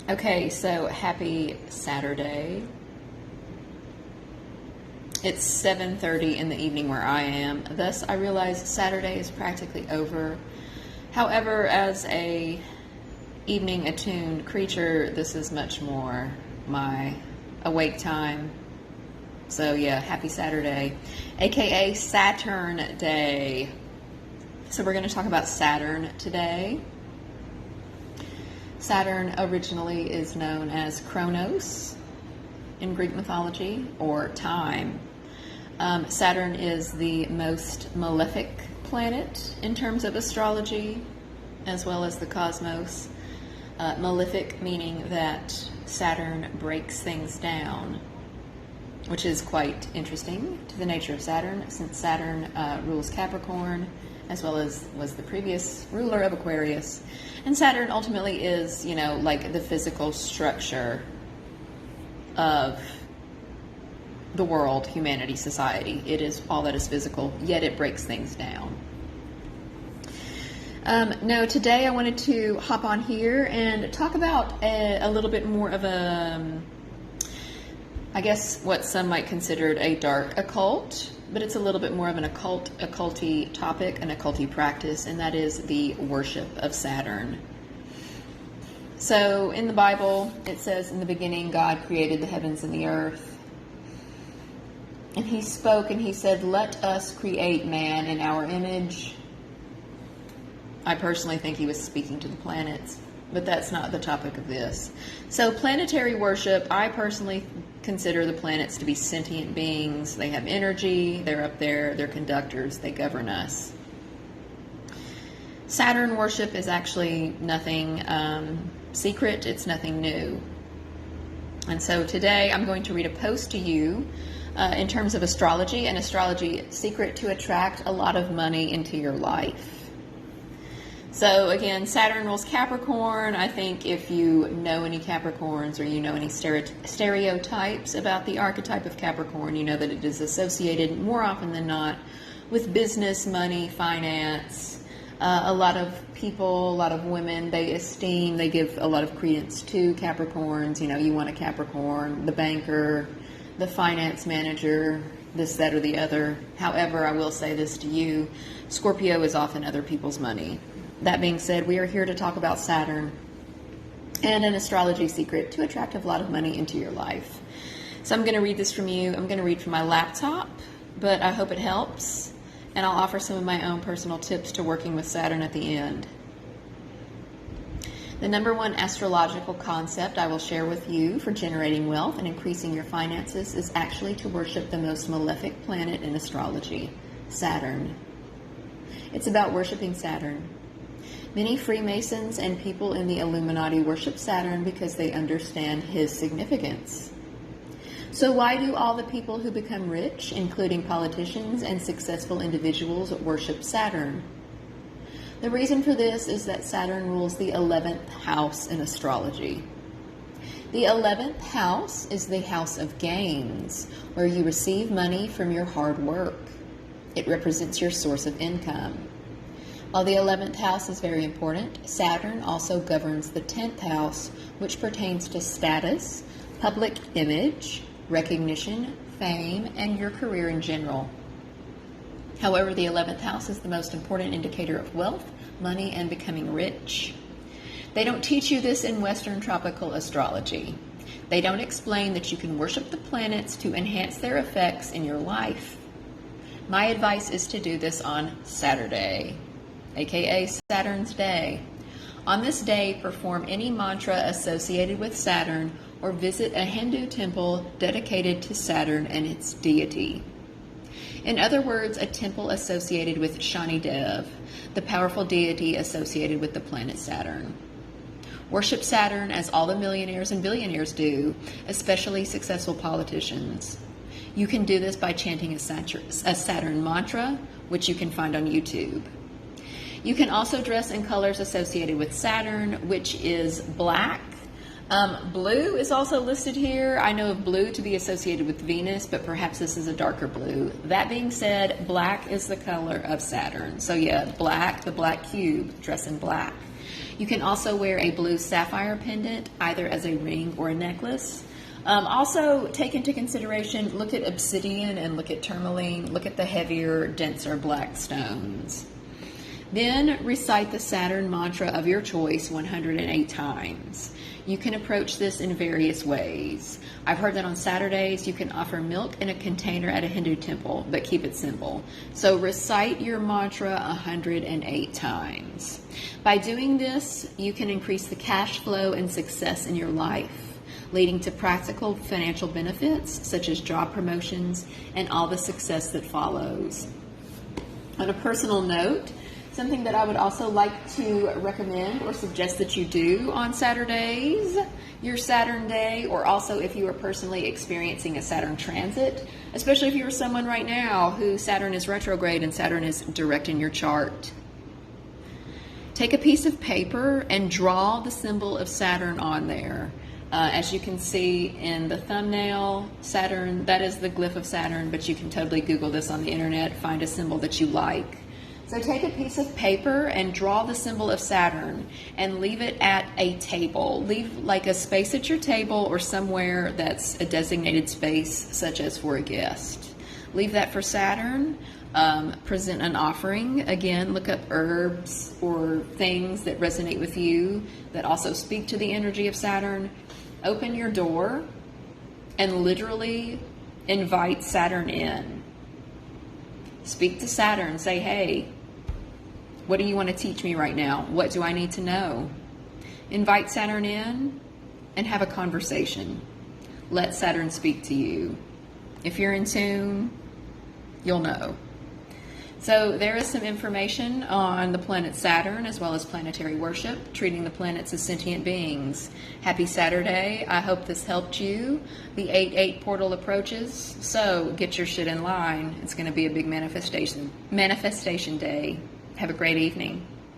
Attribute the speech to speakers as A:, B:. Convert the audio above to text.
A: Okay, so happy Saturday. It's 7:30 in the evening where I am. Thus, I realize Saturday is practically over. However, as a evening attuned creature, this is much more my awake time. So yeah, happy Saturday, aka Saturn Day. So we're going to talk about Saturn today. Saturn originally is known as Kronos in Greek mythology, or time. Saturn is the most malefic planet in terms of astrology, as well as the cosmos. Malefic meaning that Saturn breaks things down, which is quite interesting to the nature of Saturn, since Saturn rules Capricorn, as well as was the previous ruler of Aquarius. And Saturn ultimately is, like the physical structure of the world, humanity, society. It is all that is physical, yet it breaks things down. No, today I wanted to hop on here and talk about a little bit more of I guess what some might consider a dark occult, but it's a little bit more of an occulty topic, an occulty practice, and that is the worship of Saturn. So in the Bible, it says, in the beginning, God created the heavens and the earth. And he spoke and he said, let us create man in our image. I personally think he was speaking to the planets, but that's not the topic of this. So planetary worship, I personally consider the planets to be sentient beings. They have energy, they're up there, they're conductors, they govern us. Saturn worship is actually nothing secret, it's nothing new. And so today I'm going to read a post to you in terms of astrology, an astrology secret to attract a lot of money into your life. So again, Saturn rules Capricorn. I think if you know any Capricorns, or you know any stereotypes about the archetype of Capricorn, you know that it is associated more often than not with business, money, finance. A lot of people, a lot of women, they give a lot of credence to Capricorns. You want a Capricorn, the banker, the finance manager, this, that, or the other. However, I will say this to you, Scorpio is often other people's money. That being said, we are here to talk about Saturn and an astrology secret to attract a lot of money into your life. So I'm going to read this from you. I'm going to read from my laptop, but I hope it helps. And I'll offer some of my own personal tips to working with Saturn at the end. The number one astrological concept I will share with you for generating wealth and increasing your finances is actually to worship the most malefic planet in astrology, Saturn. It's about worshiping Saturn. Many Freemasons and people in the Illuminati worship Saturn because they understand his significance. So why do all the people who become rich, including politicians and successful individuals, worship Saturn? The reason for this is that Saturn rules the 11th house in astrology. The 11th house is the house of gains, where you receive money from your hard work. It represents your source of income. While the 11th house is very important, Saturn also governs the 10th house, which pertains to status, public image, recognition, fame, and your career in general. However, the 11th house is the most important indicator of wealth, money, and becoming rich. They don't teach you this in Western tropical astrology. They don't explain that you can worship the planets to enhance their effects in your life. My advice is to do this on Saturday, aka Saturn's Day. On this day, perform any mantra associated with Saturn or visit a Hindu temple dedicated to Saturn and its deity. In other words, a temple associated with Shani Dev, the powerful deity associated with the planet Saturn. Worship Saturn as all the millionaires and billionaires do, especially successful politicians. You can do this by chanting a Saturn mantra, which you can find on YouTube. You can also dress in colors associated with Saturn, which is black. Blue is also listed here. I know of blue to be associated with Venus, but perhaps this is a darker blue. That being said, black is the color of Saturn. So yeah, black, the black cube, dress in black. You can also wear a blue sapphire pendant, either as a ring or a necklace. Also, take into consideration, look at obsidian and look at tourmaline, look at the heavier, denser black stones. Then recite the Saturn mantra of your choice 108 times. You can approach this in various ways. I've heard that on Saturdays you can offer milk in a container at a Hindu temple, but keep it simple. So recite your mantra 108 times. By doing this, you can increase the cash flow and success in your life, leading to practical financial benefits such as job promotions and all the success that follows. On a personal note, something that I would also like to recommend or suggest that you do on Saturdays, your Saturn day, or also if you are personally experiencing a Saturn transit, especially if you're someone right now who Saturn is retrograde and Saturn is direct in your chart. Take a piece of paper and draw the symbol of Saturn on there. As you can see in the thumbnail, Saturn, that is the glyph of Saturn, but you can totally Google this on the internet, find a symbol that you like. So take a piece of paper and draw the symbol of Saturn and leave it at a table. Leave like a space at your table or somewhere that's a designated space, such as for a guest. Leave that for Saturn. Present an offering. Again, look up herbs or things that resonate with you that also speak to the energy of Saturn. Open your door and literally invite Saturn in. Speak to Saturn. Say, hey, what do you want to teach me right now? What do I need to know? Invite Saturn in and have a conversation. Let Saturn speak to you. If you're in tune, you'll know. So there is some information on the planet Saturn as well as planetary worship, treating the planets as sentient beings. Happy Saturday. I hope this helped you. The 8-8 portal approaches, so get your shit in line. It's going to be a big manifestation day. Have a great evening.